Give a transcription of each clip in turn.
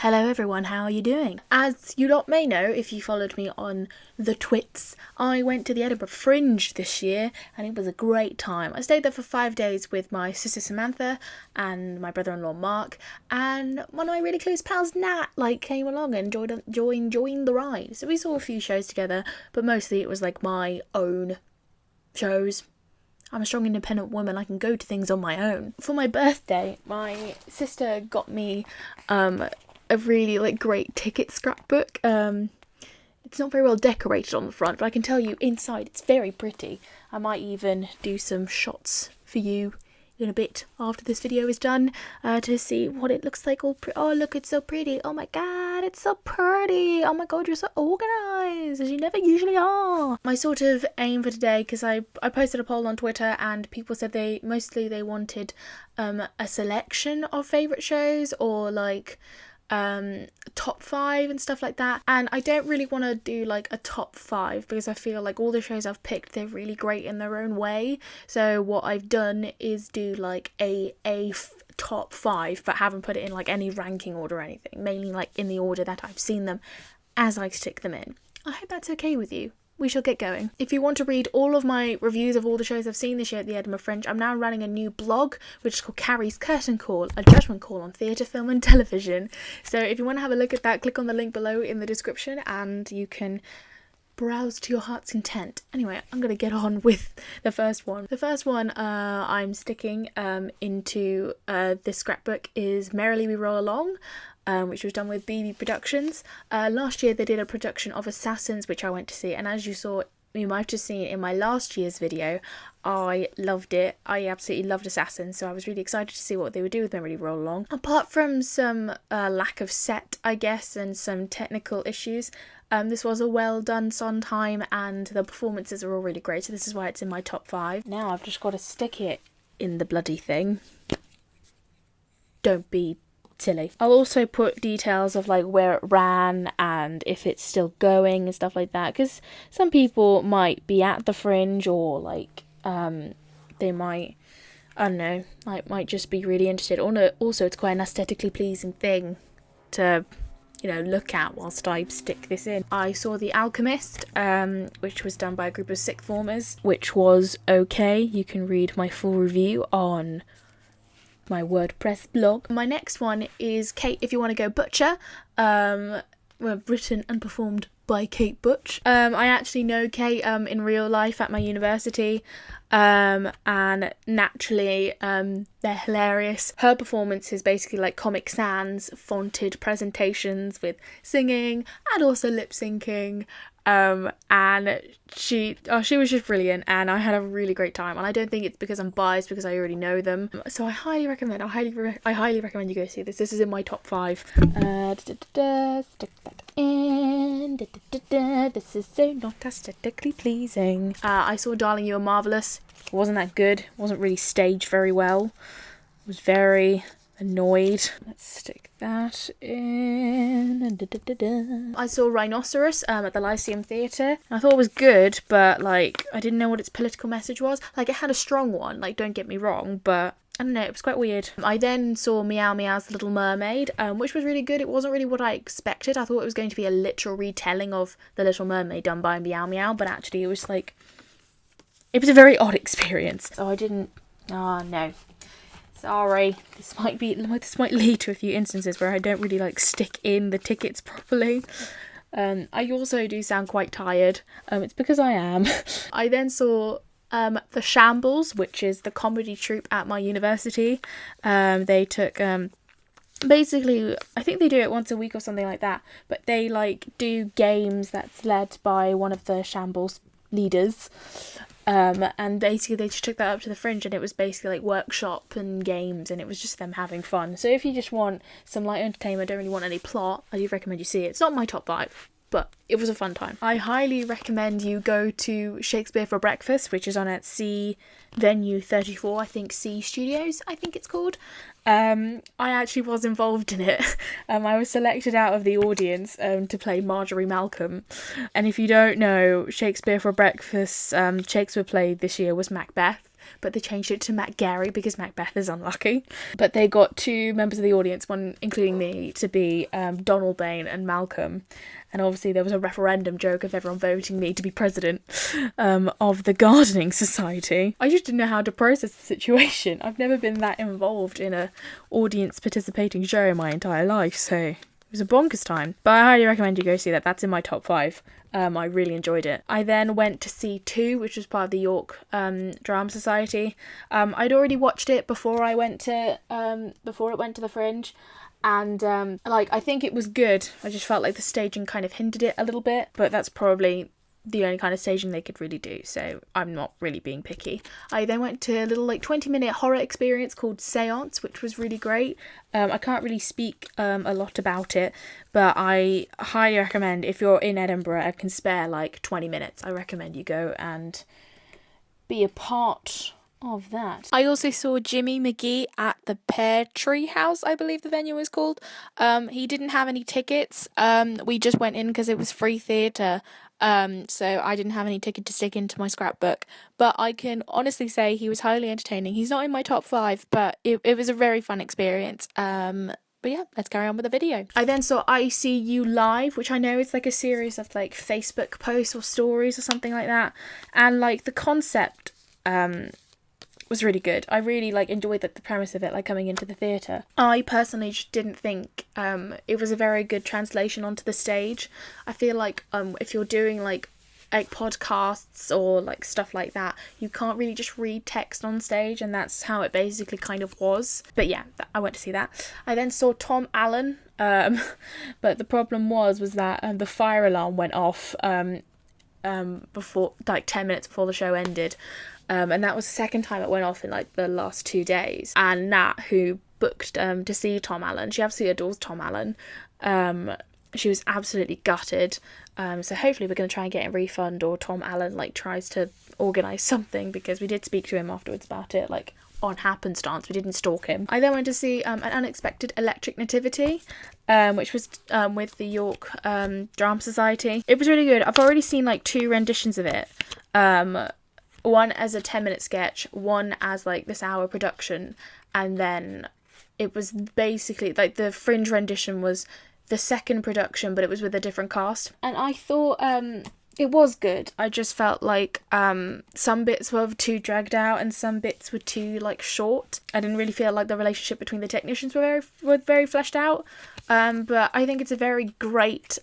Hello everyone, how are you doing? As you lot may know, if you followed me on the twits, I went to the Edinburgh Fringe this year and it was a great time. I stayed there for 5 days with my sister Samantha and my brother-in-law Mark, and one of my really close pals Nat came along and joined the ride. So we saw a few shows together, but mostly it was my own shows. I'm a strong independent woman, I can go to things on my own. For my birthday, my sister got me a really great ticket scrapbook. It's not very well decorated on the front, but I can tell you inside it's very pretty. I might even do some shots for you in a bit after this video is done to see what it looks like. Oh look, it's so pretty. Oh my god, it's so pretty. Oh my god, you're so organised, as you never usually are. My sort of aim for today, because I posted a poll on Twitter and people said they wanted a selection of favourite shows or top 5 and stuff like that, and I don't really want to do a top 5 because I feel all the shows I've picked, they're really great in their own way. So what I've done is do a top 5, but haven't put it in any ranking order or anything, mainly in the order that I've seen them as I stick them in. I hope that's okay with you. We shall get going. If you want to read all of my reviews of all the shows I've seen this year at the Edinburgh Fringe, I'm now running a new blog which is called Carrie's Curtain Call, a judgment call on theatre, film and television. So if you want to have a look at that, click on the link below in the description and you can browse to your heart's content. Anyway, I'm going to get on with the first one. The first one I'm sticking into this scrapbook is Merrily We Roll Along, which was done with BB Productions. Last year they did a production of Assassins, which I went to see, and as you might have seen in my last year's video, I loved it. I absolutely loved Assassins, so I was really excited to see what they would do with Merrily Roll Along. Apart from some lack of set, I guess, and some technical issues, this was a well done Sondheim and the performances are all really great, so this is why it's in my top 5. Now I've just got to stick it in the bloody thing. Don't be silly. I'll also put details of where it ran and if it's still going and stuff like that, because some people might be at the Fringe or they might, I don't know, might just be really interested. Also it's quite an aesthetically pleasing thing to look at whilst I stick this in. I saw The Alchemist, which was done by a group of sixth formers, which was okay. You can read my full review on my WordPress blog. My next one is Kate If You Want to Go Butcher, written and performed by Kate Butch. I actually know Kate in real life at my university, and naturally they're hilarious. Her performance is basically Comic Sans fonted presentations with singing and also lip syncing. And she was just brilliant and I had a really great time, and I don't think it's because I'm biased because I already know them, so I highly recommend you go see this. This is in my top 5. Stick that in. This is so not aesthetically pleasing. I saw Darling You Are Marvellous. It wasn't that good. It wasn't really staged very well. I was very annoyed. Let's stick that in. I saw Rhinoceros at the Lyceum Theatre. I thought it was good, but I didn't know what its political message was. It had a strong one, don't get me wrong, but I don't know, it was quite weird. I then saw Meow Meow's The Little Mermaid, which was really good. It wasn't really what I expected. I thought it was going to be a literal retelling of The Little Mermaid done by Meow Meow, but actually it was it was a very odd experience. So I didn't, no. Sorry, this might lead to a few instances where I don't really stick in the tickets properly. I also do sound quite tired. It's because I am. I then saw The Shambles, which is the comedy troupe at my university. They took basically, I think they do it once a week or something like that, but they do games that's led by one of the Shambles leaders. And basically they just took that up to the Fringe, and it was basically workshop and games, and it was just them having fun. So if you just want some light entertainment, don't really want any plot, I do recommend you see it. It's not my top 5, but it was a fun time. I highly recommend you go to Shakespeare for Breakfast, which is on at C Venue 34, I think C Studios, I think it's called. I actually was involved in it. I was selected out of the audience to play Marjorie Malcolm. And if you don't know, Shakespeare for Breakfast, Shakespeare play this year was Macbeth. but they changed it to Macgary because Macbeth is unlucky. But they got 2 members of the audience, one including me, to be Donalbain and Malcolm. And obviously there was a referendum joke of everyone voting me to be president of the Gardening Society. I just didn't know how to process the situation. I've never been that involved in a audience participating show in my entire life, so it was a bonkers time. But I highly recommend you go see that. That's in my top 5. I really enjoyed it. I then went to see 2, which was part of the York Drama Society. I'd already watched it before it went to the Fringe. And, I think it was good. I just felt like the staging kind of hindered it a little bit. But that's probably the only kind of staging they could really do. So I'm not really being picky. I then went to a little, 20-minute horror experience called Seance, which was really great. I can't really speak a lot about it. But I highly recommend, if you're in Edinburgh and can spare, 20 minutes, I recommend you go and be a part of that. I also saw Jimmy McGee at the Pear Tree House, I believe the venue was called. He didn't have any tickets. We just went in because it was free theatre. So I didn't have any ticket to stick into my scrapbook. But I can honestly say he was highly entertaining. He's not in my top 5, but it was a very fun experience. But yeah, let's carry on with the video. I then saw I See You Live, which I know is a series of Facebook posts or stories or something like that. And the concept was really good. I really enjoyed the premise of it, coming into the theatre. I personally just didn't think it was a very good translation onto the stage. I feel if you're doing podcasts or stuff like that, you can't really just read text on stage, and that's how it basically kind of was. But yeah, I went to see that. I then saw Tom Allen, but the problem was that the fire alarm went off before 10 minutes before the show ended. And that was the second time it went off in the last 2 days. And Nat, who booked to see Tom Allen, she absolutely adores Tom Allen. She was absolutely gutted. So hopefully we're going to try and get a refund, or Tom Allen tries to organise something, because we did speak to him afterwards about it, on happenstance. We didn't stalk him. I then went to see An Unexpected Electric Nativity, which was with the York Drama Society. It was really good. I've already seen 2 renditions of it. One as a 10-minute sketch, one as this hour production, and then it was basically the Fringe rendition was the second production, but it was with a different cast. And I thought it was good. I just felt some bits were too dragged out and some bits were too short. I didn't really feel the relationship between the technicians were very fleshed out. But I think it's a very great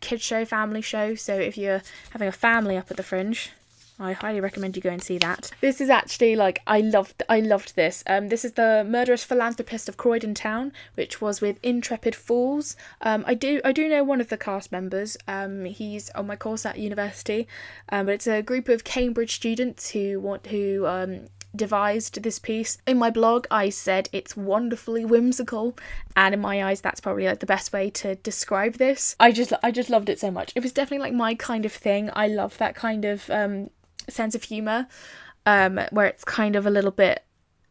kids show, family show. So if you're having a family up at the Fringe, I highly recommend you go and see that. This is actually I loved this. This is The Murderous Philanthropist of Croydon Town, which was with Intrepid Fools. I do know one of the cast members. He's on my course at university. But it's a group of Cambridge students who devised this piece. In my blog, I said it's wonderfully whimsical, and in my eyes, that's probably the best way to describe this. I just loved it so much. It was definitely my kind of thing. I love that kind of sense of humour, where it's kind of a little bit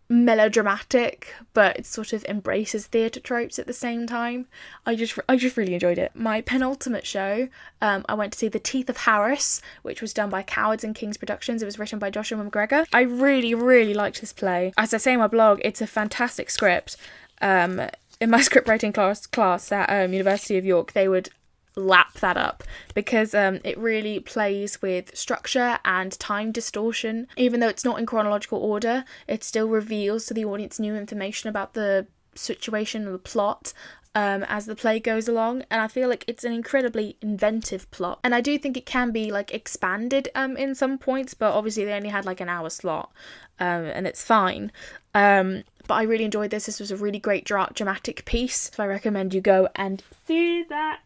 melodramatic, but it sort of embraces theatre tropes at the same time. I just really enjoyed it. My penultimate show, I went to see The Teeth of Haros, which was done by Cowards and Kings Productions. It was written by Joshua McGregor. I really liked this play. As I say in my blog, it's a fantastic script. In my script writing class at University of York, they would lap that up, because it really plays with structure and time distortion. Even though it's not in chronological order, it still reveals to the audience new information about the situation and the plot as the play goes along, and I feel it's an incredibly inventive plot. And I do think it can be expanded in some points, but obviously they only had an hour slot, and it's fine. But I really enjoyed this. This was a really great dramatic piece, so I recommend you go and see that.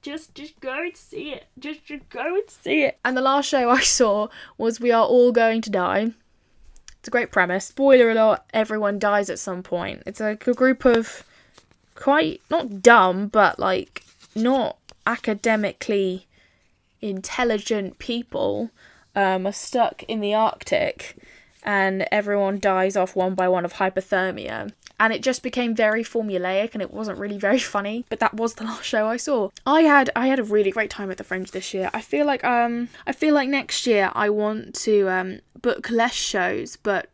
Just go and see it. Just go and see it. And the last show I saw was We Are All Going to Die. It's a great premise. Spoiler alert, everyone dies at some point. It's a group of quite, not dumb, but not academically intelligent people are stuck in the Arctic, and everyone dies off one by one of hypothermia. and it just became very formulaic and it wasn't really very funny. But that was the last show I saw. I had a really great time at the Fringe this year. I feel like next year I want to book less shows, but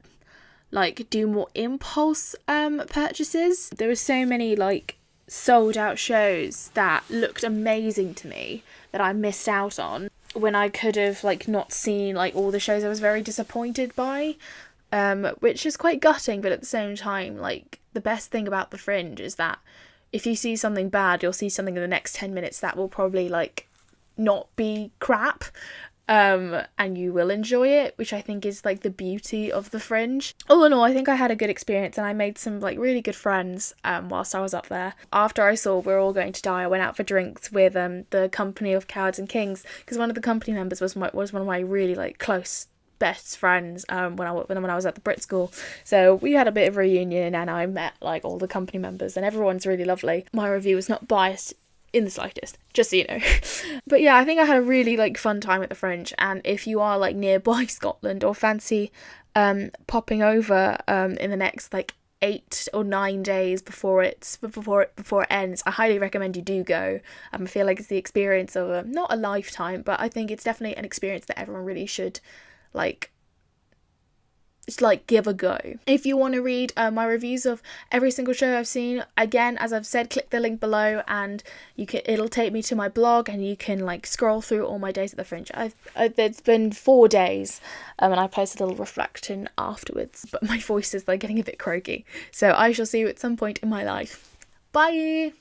like do more impulse purchases. There were so many like sold out shows that looked amazing to me that I missed out on when I could have like not seen like all the shows I was very disappointed by, which is quite gutting. But at the same time, like, the best thing about the Fringe is that if you see something bad, you'll see something in the next 10 minutes that will probably like not be crap, and you will enjoy it, which I think is like the beauty of the Fringe. All in all, I think I had a good experience and I made some like really good friends whilst I was up there. After I saw We're All Going to Die, I went out for drinks with the company of Cowards and Kings, because one of the company members was one of my really like close best friends when I was at the Brit School. So we had a bit of a reunion and I met like all the company members and everyone's really lovely. My review is not biased in the slightest, just so you know. But yeah, I think I had a really like fun time at the Fringe, and if you are like nearby Scotland or fancy popping over in the next like 8 or 9 days before it ends, I highly recommend you do go. I feel like it's the experience of not a lifetime, but I think it's definitely an experience that everyone really should give a go. If you want to read my reviews of every single show I've seen, again, as I've said, click the link below and it'll take me to my blog and you can like scroll through all my days at the Fringe. It's been 4 dads and I post a little reflection afterwards, but my voice is like getting a bit croaky, so I shall see you at some point in my life. Bye.